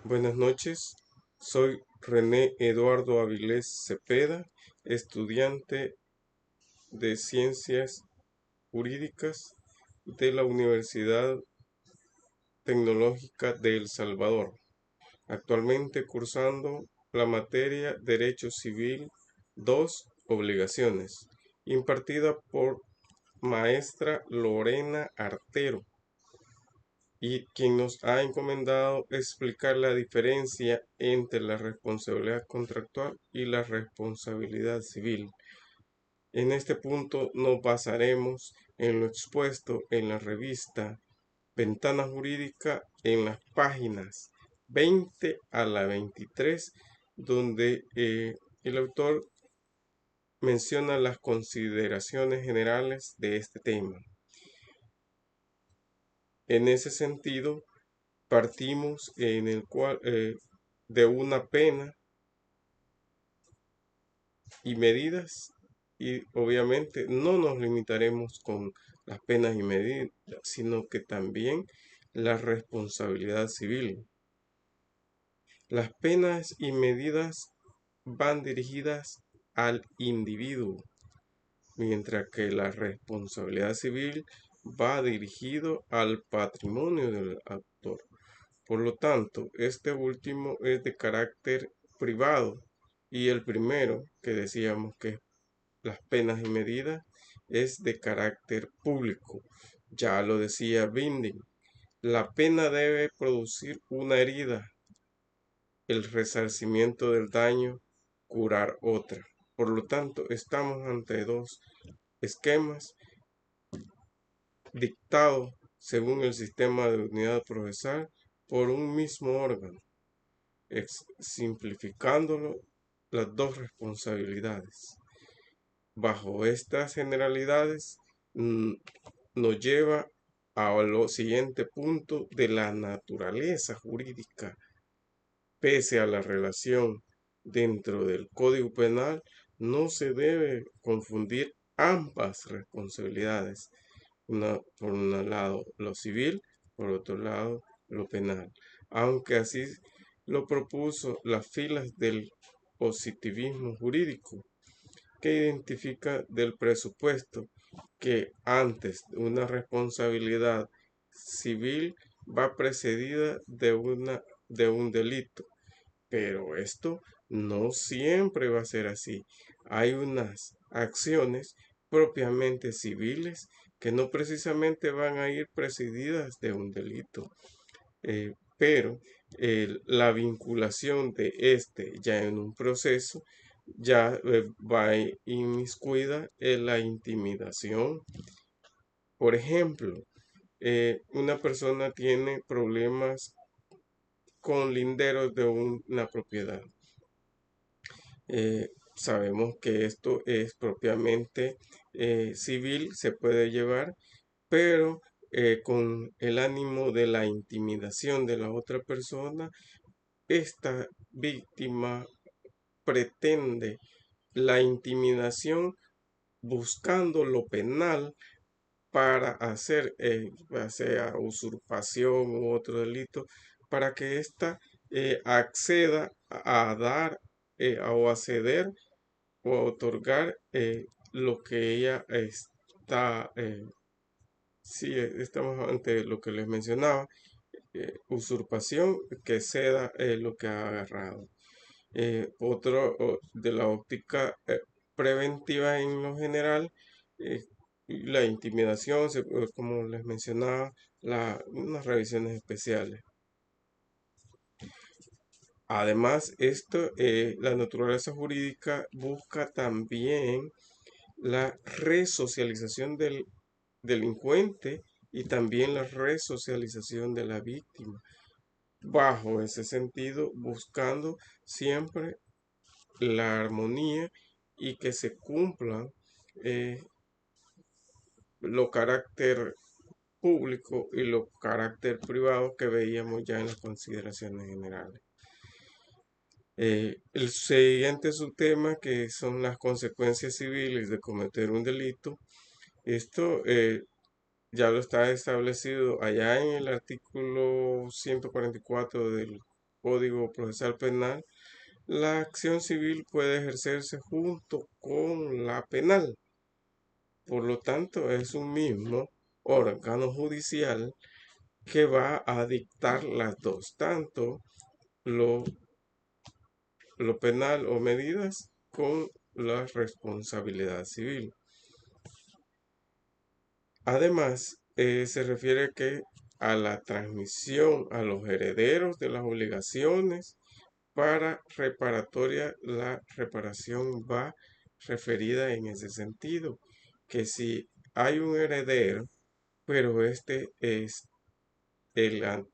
Buenas noches, soy René Eduardo Avilés Cepeda, estudiante de Ciencias Jurídicas de la Universidad Tecnológica de El Salvador, actualmente cursando la materia Derecho Civil 2 Obligaciones, impartida por maestra Lorena Artero, y quien nos ha encomendado explicar la diferencia entre la responsabilidad contractual y la responsabilidad civil. En este punto nos basaremos en lo expuesto en la revista Ventana Jurídica en las páginas 20 a la 23, donde el autor menciona las consideraciones generales de este tema. En ese sentido, partimos en el cual de una pena y medidas, y obviamente no nos limitaremos con las penas y medidas, sino que también la responsabilidad civil. Las penas y medidas van dirigidas al individuo, mientras que la responsabilidad civil va dirigido al patrimonio del actor. Por lo tanto, este último es de carácter privado y el primero, que decíamos que las penas y medidas, es de carácter público. Ya lo decía Binding, la pena debe producir una herida, el resarcimiento del daño, curar otra. Por lo tanto, estamos ante dos esquemas dictados según el sistema de unidad procesal por un mismo órgano, simplificándolo las dos responsabilidades. Bajo estas generalidades nos lleva a lo siguiente punto de la naturaleza jurídica. Pese a la relación dentro del Código Penal, no se debe confundir ambas responsabilidades. Por un lado lo civil, por otro lado lo penal. Aunque así lo propuso las filas del positivismo jurídico, que identifica del presupuesto que antes una responsabilidad civil va precedida de un delito. Pero esto no siempre va a ser así. Hay unas acciones propiamente civiles que no precisamente van a ir precedidas de un delito, pero la vinculación de este ya en un proceso ya va inmiscuida en la intimidación. Por ejemplo, una persona tiene problemas con linderos de una propiedad. Sabemos que esto es propiamente civil, se puede llevar, pero con el ánimo de la intimidación de la otra persona, esta víctima pretende la intimidación buscando lo penal para hacer, ya sea usurpación u otro delito, para que ésta acceda a dar o a ceder o a otorgar lo que ella está, sí, estamos ante lo que les mencionaba, usurpación, que ceda lo que ha agarrado. Otro de la óptica preventiva en lo general, eh, la intimidación, como les mencionaba, unas revisiones especiales. Además, la naturaleza jurídica busca también la resocialización del delincuente y también la resocialización de la víctima. Bajo ese sentido, buscando siempre la armonía y que se cumplan eh, lo carácter público y lo carácter privado que veíamos ya en las consideraciones generales. El siguiente subtema, que son las consecuencias civiles de cometer un delito, esto ya lo está establecido allá en el artículo 144 del Código Procesal Penal, la acción civil puede ejercerse junto con la penal. Por lo tanto, es un mismo órgano judicial que va a dictar las dos, tanto lo, lo penal o medidas con la responsabilidad civil. Además, se refiere a la transmisión a los herederos de las obligaciones para reparatoria, la reparación va referida en ese sentido, que si hay un heredero, pero este es el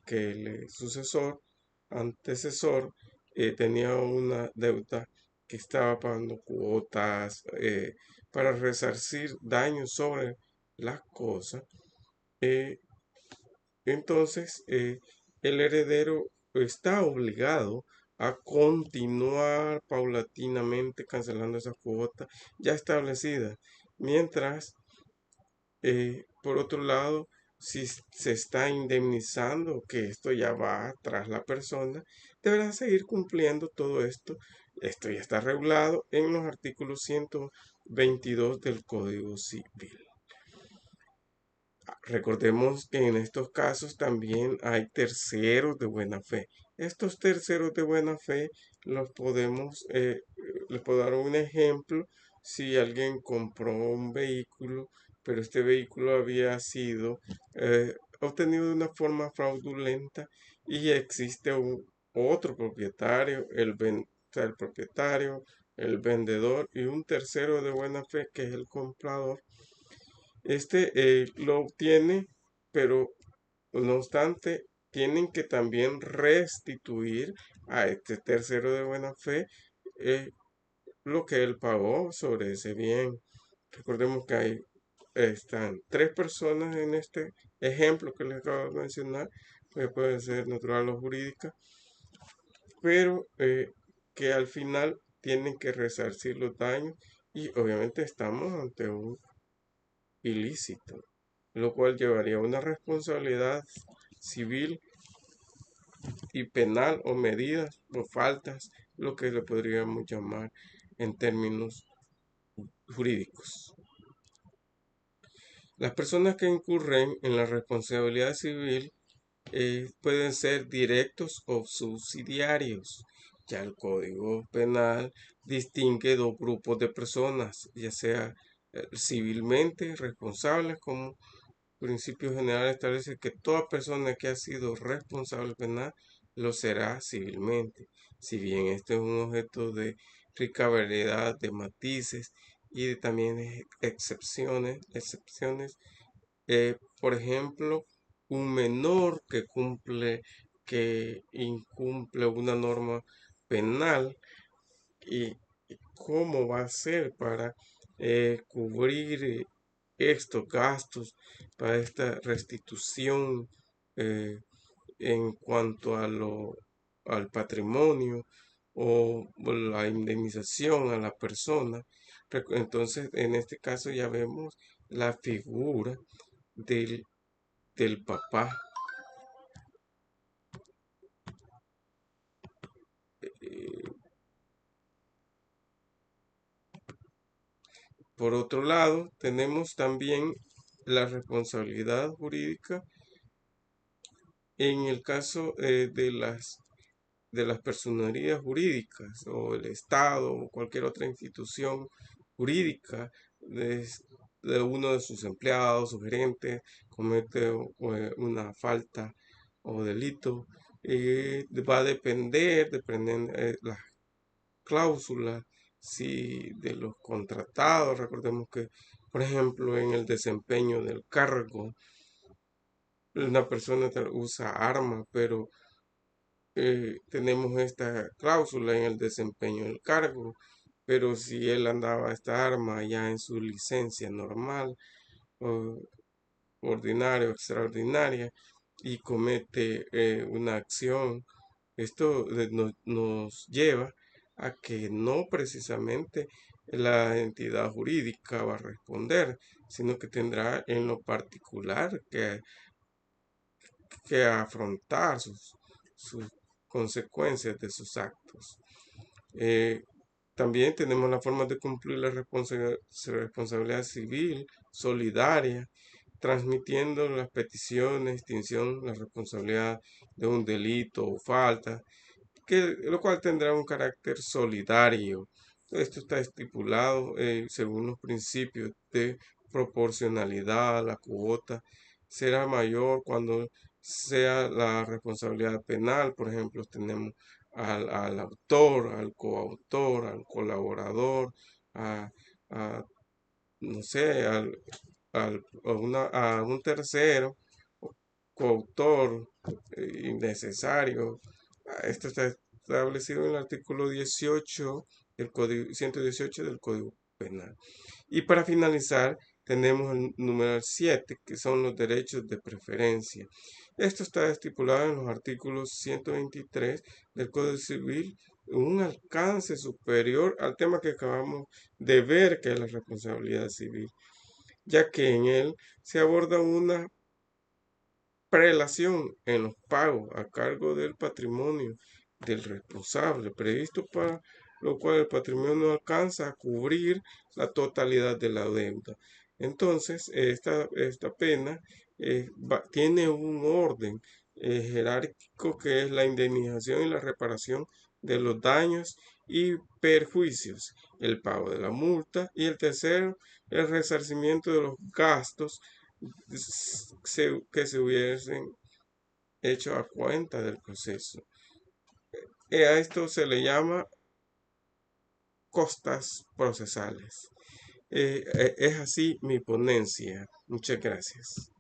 que el sucesor, antecesor, tenía una deuda que estaba pagando cuotas para resarcir daños sobre las cosas, eh, entonces el heredero está obligado a continuar paulatinamente cancelando esa cuota ya establecida, mientras por otro lado, si se está indemnizando, que esto ya va tras la persona, deberá seguir cumpliendo todo esto. Esto ya está regulado en los artículos 122 del Código Civil. Recordemos que en estos casos también hay terceros de buena fe. Estos terceros de buena fe los podemos, les puedo dar un ejemplo. Si alguien compró un vehículo, pero este vehículo había sido obtenido de una forma fraudulenta y existe otro propietario, o sea, el propietario, el vendedor y un tercero de buena fe que es el comprador. Este lo obtiene, pero no obstante, tienen que también restituir a este tercero de buena fe eh, lo que él pagó sobre ese bien. Recordemos que están tres personas en este ejemplo que les acabo de mencionar, que pueden ser natural o jurídica, pero que al final tienen que resarcir los daños y obviamente estamos ante un ilícito, lo cual llevaría a una responsabilidad civil y penal o medidas o faltas, lo que le podríamos llamar en términos jurídicos. Las personas que incurren en la responsabilidad civil pueden ser directos o subsidiarios. Ya el Código Penal distingue dos grupos de personas, ya sea civilmente responsables como principio general establece que toda persona que ha sido responsable penal lo será civilmente. Si bien este es un objeto de rica variedad de matices y de también excepciones, por ejemplo, un menor que incumple una norma penal y cómo va a ser para cubrir estos gastos, para esta restitución eh, en cuanto al patrimonio o la indemnización a la persona. Entonces, en este caso ya vemos la figura del, del papá. Eh, por otro lado, tenemos también la responsabilidad jurídica en el caso de las personerías jurídicas o el Estado o cualquier otra institución jurídica de, de uno de sus empleados o gerentes comete una falta o delito, va a dependen las cláusulas si de los contratados. Recordemos que, por ejemplo, en el desempeño del cargo, una persona usa arma, pero tenemos esta cláusula en el desempeño del cargo, pero si él andaba esta arma ya en su licencia normal, o ordinaria o extraordinaria, y comete una acción, esto nos lleva a que no precisamente la entidad jurídica va a responder, sino que tendrá en lo particular que afrontar sus consecuencias de sus actos. También tenemos la forma de cumplir la responsabilidad civil solidaria, transmitiendo las peticiones, extinción, la responsabilidad de un delito o falta, lo cual tendrá un carácter solidario. Esto está estipulado según los principios de proporcionalidad. La cuota será mayor cuando sea la responsabilidad penal. Por ejemplo, tenemos al autor, al coautor, al colaborador, a, no sé, a un tercero, coautor, innecesario. Esto está establecido en el artículo 18 del Código 118 del Código Penal. Y para finalizar, tenemos el número 7, que son los derechos de preferencia. Esto está estipulado en los artículos 123 del Código Civil, un alcance superior al tema que acabamos de ver, que es la responsabilidad civil, ya que en él se aborda una prelación en los pagos a cargo del patrimonio del responsable, previsto para lo cual el patrimonio no alcanza a cubrir la totalidad de la deuda. Entonces, esta pena tiene un orden jerárquico, que es la indemnización y la reparación de los daños y perjuicios, el pago de la multa, y el tercero, el resarcimiento de los gastos que se hubiesen hecho a cuenta del proceso. A esto se le llama costas procesales. Es así mi ponencia. Muchas gracias.